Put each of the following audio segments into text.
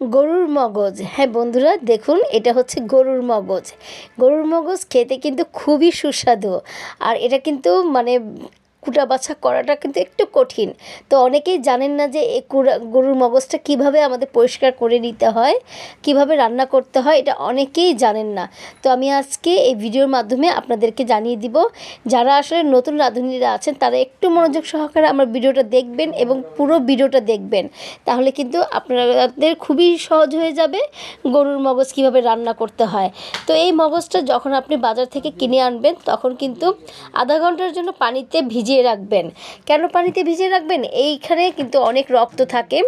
গরুর মগজ, হ্যাঁ বন্ধুরা দেখুন, এটা হচ্ছে গরুর মগজ। গরুর মগজ খেতে কিন্তু খুবই সুস্বাদু। আর এটা কিন্তু কুটা বাছা করাটা কিন্তু একটু কঠিন। তো অনেকেই জানেন না যে এই গরুর মগজটা কিভাবে আমাদের পরিষ্কার করে নিতে হয়, কিভাবে রান্না করতে হয়, এটা অনেকেই জানেন না। তো আমি আজকে এই ভিডিওর মাধ্যমে আপনাদেরকে জানিয়ে দিব। যারা আসলে নতুন রাঁধুনিরা আছেন তারা একটু মনোযোগ সহকারে আমার ভিডিওটা দেখবেন এবং পুরো ভিডিওটা দেখবেন, তাহলে কিন্তু আপনাদের খুবই সহজ হয়ে যাবে গরুর মগজ কিভাবে রান্না করতে হয়। তো এই মগজটা যখন আপনি বাজার থেকে কিনে আনবেন তখন কিন্তু আধা ঘন্টার জন্য পানিতে ভিজিয়ে রাখবেন। কেন পানিতে ভিজিয়ে রাখবেন? এইখানে কিন্তু অনেক রক্ত থাকে,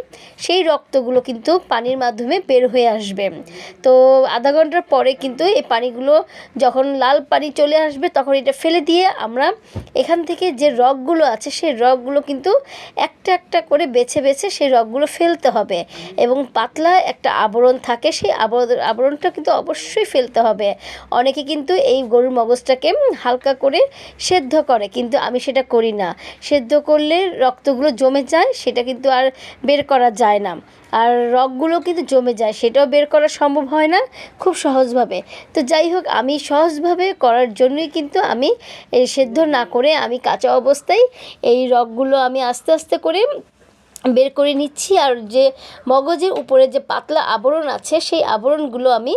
সেই রক্তগুলো কিন্তু পানির মাধ্যমে বের হয়ে আসবে। তো আধা ঘন্টার পরে কিন্তু এই পানিগুলো যখন লাল পানি চলে আসবে তখন এটা ফেলে দিয়ে আমরা এখান থেকে যে রগগুলো আছে সেই রগগুলো কিন্তু একটা একটা করে বেছে বেছে সেই রগগুলো ফেলতে হবে। এবং পাতলা একটা আবরণ থাকে, সেই আবরণটা কিন্তু অবশ্যই ফেলতে হবে। অনেকে কিন্তু এই গরুর মগজটাকে হালকা করে সেদ্ধ করে, কিন্তু আমি সেটা করি না। সেদ্ধ করলে রক্তগুলো জমে যায়, সেটা কিন্তু আর বের করা যায় না। আর রগগুলো কিন্তু জমে যায়, সেটাও বের করা সম্ভব হয় না খুব সহজভাবে। তো যাই হোক, আমি সহজভাবে করার জন্যই কিন্তু আমি এই সেদ্ধ না করে আমি কাঁচা অবস্থায় এই রগগুলো আমি আস্তে আস্তে করে বের করে নিচ্ছি। আর যে মগজের উপরে যে পাতলা আবরণ আছে সেই আবরণগুলো আমি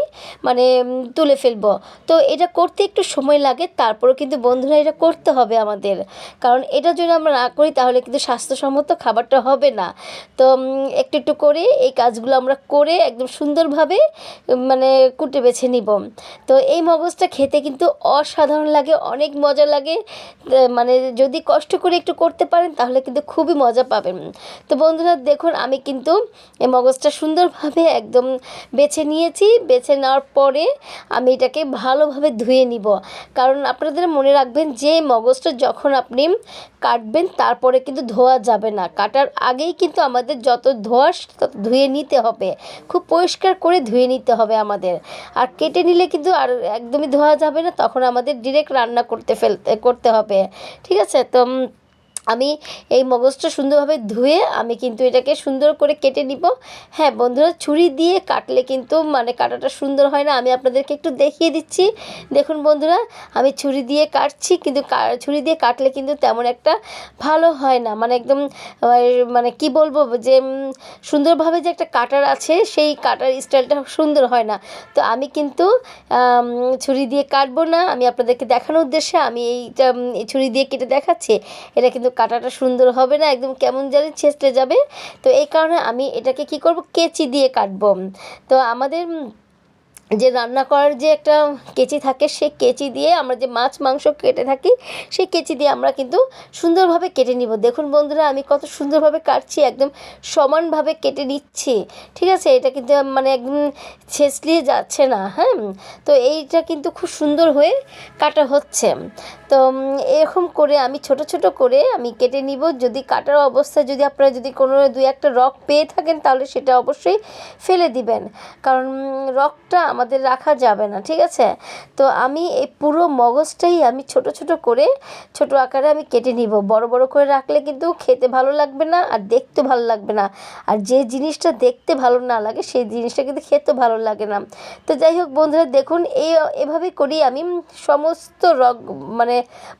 তুলে ফেলবো। তো এটা করতে একটু সময় লাগে, তারপরেও কিন্তু বন্ধুরা এটা করতে হবে আমাদের, কারণ এটা যদি আমরা না করি তাহলে কিন্তু স্বাস্থ্যসম্মত খাবারটা হবে না। তো একটু একটু করে এই কাজগুলো আমরা করে একদম সুন্দরভাবে কুটে বেছে নিব। তো এই মগজটা খেতে কিন্তু অসাধারণ লাগে, অনেক মজা লাগে। যদি কষ্ট করে একটু করতে পারেন তাহলে কিন্তু খুবই মজা পাবেন। তো বন্ধুরা দেখুন, আমি কিন্তু এই মগজটা সুন্দরভাবে একদম বেছে নিয়েছি। বেছে নেওয়ার পরে আমি এটাকে ভালোভাবে ধুয়ে নিব, কারণ আপনাদের মনে রাখবেন যে মগজটা যখন আপনি কাটবেন তারপরে কিন্তু ধোয়া যাবে না। কাটার আগেই কিন্তু আমাদের যত ধোয়ার তত ধুয়ে নিতে হবে, খুব পরিষ্কার করে ধুয়ে নিতে হবে আমাদের। আর কেটে নিলে কিন্তু আর একদমই ধোয়া যাবে না, তখন আমাদের ডিরেক্ট রান্না করতে হবে। ঠিক আছে? তো আমি এই মগজটা সুন্দরভাবে ধুয়ে আমি কিন্তু এটাকে সুন্দর করে কেটে নিব। হ্যাঁ বন্ধুরা, ছুরি দিয়ে কাটলে কিন্তু কাটাটা সুন্দর হয় না। আমি আপনাদেরকে একটু দেখিয়ে দিচ্ছি। দেখুন বন্ধুরা, আমি ছুরি দিয়ে কাটছি, কিন্তু ছুরি দিয়ে কাটলে কিন্তু তেমন একটা ভালো হয় না। একদম কি বলবো, যে সুন্দরভাবে যে একটা কাটার আছে সেই কাটার স্টাইলটা সুন্দর হয় না। তো আমি কিন্তু ছুরি দিয়ে কাটবো না, আমি আপনাদেরকে দেখানোর উদ্দেশ্যে আমি এইটা এই ছুরি দিয়ে কেটে দেখাচ্ছি। এটা কিন্তু কাটাটা সুন্দর হবে না, একদম কেমন জানি ছেঁচড়ে যাবে। তো এই কারণে আমি এটাকে কি করব, কেচি দিয়ে কাটবো। তো আমাদের যে রান্না করার যে একটা কেচি থাকে, সেই কেচি দিয়ে আমরা যে মাছ মাংস কেটে থাকি সেই কেচি দিয়ে আমরা কিন্তু সুন্দরভাবে কেটে নিব। দেখুন বন্ধুরা, আমি কত সুন্দরভাবে কাটছি, একদম সমানভাবে কেটে নিচ্ছি। ঠিক আছে? এটা কিন্তু একদম ছেঁচড়িয়ে যাচ্ছে না। হ্যাঁ, তো এইটা কিন্তু খুব সুন্দর হয়ে কাটা হচ্ছে। তো এরকম করে আমি ছোট ছোট করে আমি কেটে নিব। যদি কাটার অবস্থায় যদি আপনারা যদি কোনো দুই একটা রগ পেয়ে থাকেন তাহলে সেটা অবশ্যই ফেলে দিবেন, কারণ রগটা আমাদের রাখা যাবে না। ঠিক আছে? তো আমি এই পুরো মগজটাই আমি ছোট ছোট করে ছোট আকারে আমি কেটে নিব। বড় বড় করে রাখলে কিন্তু খেতে ভালো লাগবে না আর দেখতে ভালো লাগবে না। আর যে জিনিসটা দেখতে ভালো না লাগে সেই জিনিসটা কিন্তু খেতে ভালো লাগে না। তো যাই হোক বন্ধুরা দেখুন, এভাবে করি আমি সমস্ত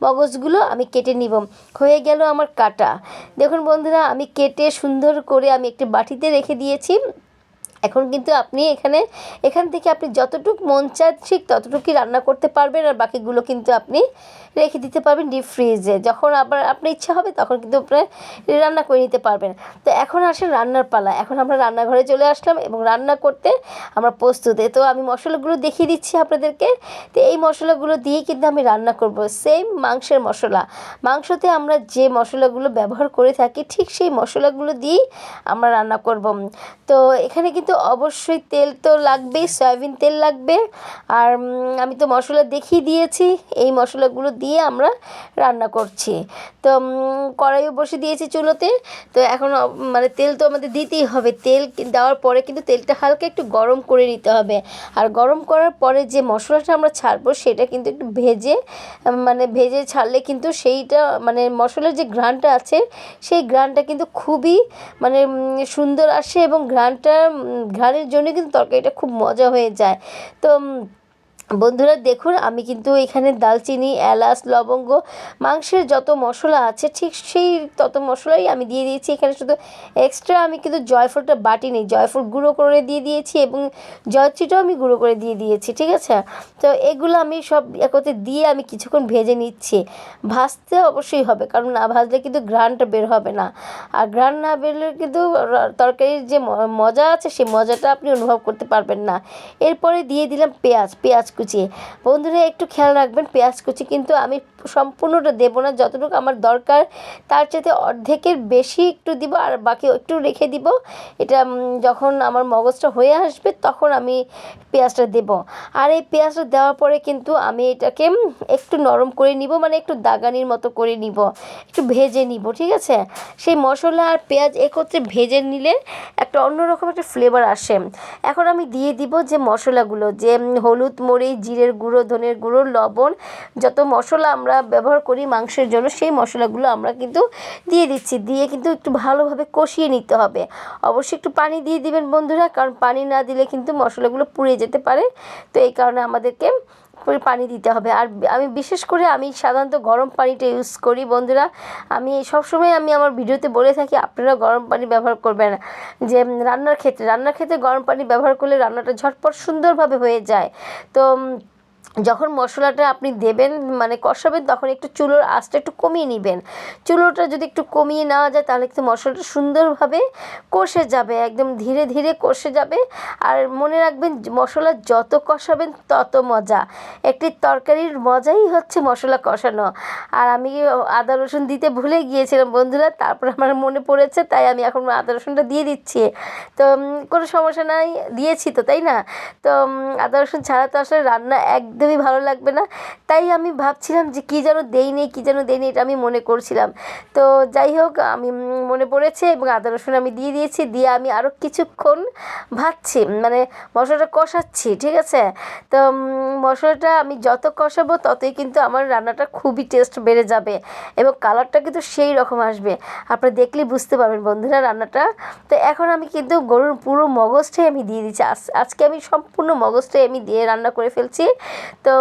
মগজগুলো আমি কেটে নিব। হয়ে গেল আমার কাটা। দেখুন বন্ধুরা, আমি কেটে সুন্দর করে আমি একটি বাটিতে রেখে দিয়েছি। এখন কিন্তু আপনি এখান থেকে আপনি যতটুকু মন চায় ঠিক ততটুকুই রান্না করতে পারবেন, আর বাকিগুলো কিন্তু আপনি রেখে দিতে পারবেন ডিপ ফ্রিজে। যখন আবার আপনার ইচ্ছা হবে তখন কিন্তু আপনার রান্না করে নিতে পারবেন। তো এখন আসে রান্নার পালা। এখন আমরা রান্নাঘরে চলে আসলাম এবং রান্না করতে আমরা প্রস্তুত। তো আমি মশলাগুলো দেখিয়ে দিচ্ছি আপনাদেরকে। তো এই মশলাগুলো দিয়েই কিন্তু আমি রান্না করব, সেম মাংসের মশলা। মাংসতে আমরা যে মশলাগুলো ব্যবহার করে থাকি ঠিক সেই মশলাগুলো দিয়েই আমরা রান্না করব। তো এখানে কিন্তু অবশ্যই তেল তো লাগবেই, সয়াবিন তেল লাগবে। আর আমি তো মশলা দেখিয়ে দিয়েছি, এই মশলাগুলো দিয়ে আমরা রান্না করছি। তো কড়াইও বসে দিয়েছি চুলোতে। তো এখন তেল তো আমাদের দিতেই হবে। তেল দেওয়ার পরে কিন্তু তেলটা হালকা একটু গরম করে নিতে হবে। আর গরম করার পরে যে মশলাটা আমরা ছাড়বো সেটা কিন্তু একটু ভেজে ছাড়লে কিন্তু সেইটা মশলার যে ঘ্রাণটা আছে সেই ঘ্রাণটা কিন্তু খুবই সুন্দর আসে এবং ঘ্রাণটা ঘ্রাণের জন্য কিন্তু তরকারিটা খুব মজা হয়ে যায়। তো বন্ধুরা দেখুন আমি কিন্তু এখানে দালচিনি, এলাচ, লবঙ্গ, মাংসের যত মশলা আছে ঠিক সেই তত মশলাই আমি দিয়ে দিয়েছি এখানে। শুধু এক্সট্রা আমি কিন্তু জয়ফলটা বাটিনি, জয়ফল গুঁড়ো করে দিয়ে দিয়েছি এবং জয়ত্রীটাও আমি গুঁড়ো করে দিয়ে দিয়েছি, ঠিক আছে। তো এগুলো আমি সব একত্রে দিয়ে আমি কিছুক্ষণ ভেজে নিচ্ছি। ভাজতে অবশ্যই হবে, কারণ না ভাজলে কিন্তু ঘ্রাণটা বের হবে না, আর ঘ্রাণ না বেরলে কিন্তু তরকারির যে মজা আছে সেই মজাটা আপনি অনুভব করতে পারবেন না। এরপরে দিয়ে দিলাম পেঁয়াজ কুচি। বন্ধুরা একটু খেয়াল রাখবেন, পেঁয়াজ কুচি কিন্তু আমি সম্পূর্ণটা দেবো না, যতটুকু আমার দরকার তার চাইতে অর্ধেকের বেশি একটু দিব, আর বাকি একটু রেখে দিব। এটা যখন আমার মগজটা হয়ে আসবে তখন আমি পেঁয়াজটা দেব। আর এই পেঁয়াজটা দেওয়ার পরে কিন্তু আমি এটাকে একটু নরম করে নিব, মানে একটু দাগানির মতো করে নিব, একটু ভেজে নিব, ঠিক আছে। সেই মশলা আর পেঁয়াজ একত্রে ভেজে নিলে একটা অন্যরকম একটা ফ্লেভার আসে। এখন আমি দিয়ে দিব যে মশলাগুলো, যে হলুদ, মরিচ, জিরের গুঁড়ো, ধনের গুঁড়ো, লবণ, যত মশলা আমরা ব্যবহার করি মাংসের জন্য সেই মশলাগুলো আমরা কিন্তু দিয়ে দিচ্ছি। দিয়ে কিন্তু একটু ভালোভাবে কষিয়ে নিতে হবে। অবশ্যই একটু পানি দিয়ে দিবেন বন্ধুরা, কারণ পানি না দিলে কিন্তু মশলাগুলো পুড়ে যেতে পারে। তো এই কারণে আমাদেরকে পানি দিতে হবে। আর আমি বিশেষ করে আমি সাধারণত গরম পানিটা ইউজ করি বন্ধুরা। আমি সবসময় আমি আমার ভিডিওতে বলে থাকি আপনারা গরম পানি ব্যবহার করবেন, যে রান্নার ক্ষেত্রে গরম পানি ব্যবহার করলে রান্নাটা ঝটপট সুন্দরভাবে হয়ে যায়। তো যখন মশলাটা আপনি দেবেন মানে কষাবেন তখন একটু চুলোর আঁচটা একটু কমিয়ে নেবেন। চুলোটা যদি একটু কমিয়ে নেওয়া যায় তাহলে কিন্তু মশলাটা সুন্দরভাবে কষে যাবে, একদম ধীরে ধীরে কষে যাবে। আর মনে রাখবেন মশলা যত কষাবেন তত মজা। একটি তরকারির মজাই হচ্ছে মশলা কষানো। আর আমি আদা রসুন দিতে ভুলে গিয়েছিলাম বন্ধুরা, তারপর আমার মনে পড়েছে, তাই আমি এখন আদা রসুনটা দিয়ে দিচ্ছি। তো কোনো সমস্যা নাই, দিয়েছি তো, তাই না? তো আদা রসুন ছাড়া তো আসলে রান্না একদমই ভালো লাগবে না। তাই আমি ভাবছিলাম যে কী যেন দেইনি এটা আমি মনে করছিলাম। তো যাই হোক আমি মনে পড়েছে এবং আদা রসুন আমি দিয়ে দিয়েছি। দিয়ে আমি আরও কিছুক্ষণ ভাজছি, মানে মশলাটা কষাচ্ছি, ঠিক আছে। তো মশলাটা আমি যত কষাবো ততই কিন্তু আমার রান্নাটা খুবই টেস্ট বেড়ে যাবে এবং কালারটা কিন্তু সেই রকম আসবে। আপনারা দেখলেই বুঝতে পারবেন বন্ধুরা রান্নাটা। তো এখন আমি কিন্তু গরুর পুরো মগজটাই আমি দিয়ে দিচ্ছি। আজকে আমি সম্পূর্ণ মগজটাই আমি দিয়ে রান্না করে ফেলছি। তো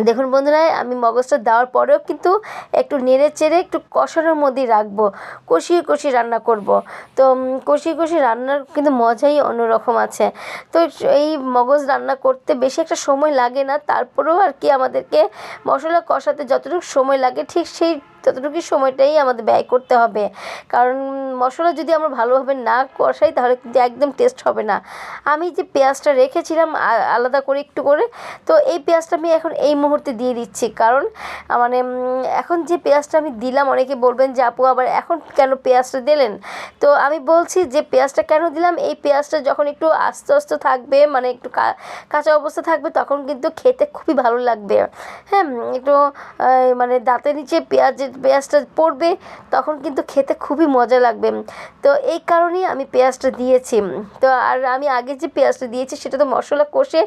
দেখুন বন্ধুরা আমি মগজটা দেওয়ার পরেও কিন্তু একটু নেড়ে চেড়ে একটু কষানোর মধ্যেই রাখবো, কষিয়ে রান্না করব। তো কষিয়ে রান্নার কিন্তু মজাই অন্যরকম আছে। তো এই মগজ রান্না করতে বেশি একটা সময় লাগে না, তারপরেও আর কি আমাদেরকে মশলা কষাতে যতটুকু সময় লাগে ঠিক সেই ততটুকু সময়টাই আমাদের ব্যয় করতে হবে। কারণ মশলা যদি আমরা ভালোভাবে না কষাই তাহলে কিন্তু একদম টেস্ট হবে না। আমি যে পেঁয়াজটা রেখেছিলাম আলাদা করে একটু করে, তো এই পেঁয়াজটা আমি এখন এই মুহূর্তে দিয়ে দিচ্ছি। কারণ মানে এখন যে পেঁয়াজটা আমি দিলাম অনেকে বলবেন যে আপু আবার এখন কেন পেঁয়াজটা দিলেন। তো আমি বলছি যে পেঁয়াজটা কেন দিলাম, এই পেঁয়াজটা যখন একটু আস্তে আস্তে থাকবে, মানে একটু কাঁচা অবস্থা থাকবে তখন কিন্তু খেতে খুবই ভালো লাগবে। হ্যাঁ, একটু মানে দাঁতের নিচে পেঁয়াজটা পড়বে তখন কিন্তু খেতে খুবই মজা লাগবে। তো এই কারণেই আমি পেঁয়াজটা দিয়েছি। তো আর আমি আগে যে পেঁয়াজটা দিয়েছি সেটা তো মশলা কষে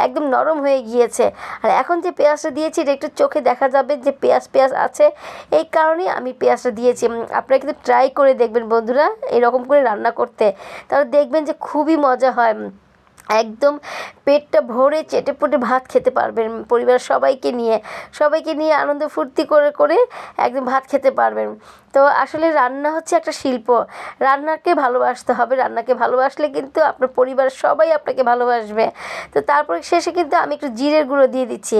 একদম নরম হয়ে গিয়েছে, আর এখন যে পেঁয়াজটা দিয়েছি এটা একটু চোখে দেখা যাবে যে পেঁয়াজ আছে, এই কারণেই আমি পেঁয়াজটা দিয়েছি। আপনারা কিন্তু ট্রাই করে দেখবেন বন্ধুরা এরকম করে রান্না করতে, তাহলে দেখবেন যে খুবই মজা হয়। একদম পেটটা ভরে চেটেপুটে ভাত খেতে পারবেন পরিবারের সবাইকে নিয়ে আনন্দ ফুর্তি করে একদম ভাত খেতে পারবেন। তো আসলে রান্না হচ্ছে একটা শিল্প, রান্নাকে ভালোবাসতে হবে, রান্নাকে ভালোবাসলে কিন্তু আপনার পরিবারের সবাই আপনাকে ভালোবাসবে। তো তারপরে শেষে কিন্তু আমি একটু জিরের গুঁড়ো দিয়ে দিচ্ছি।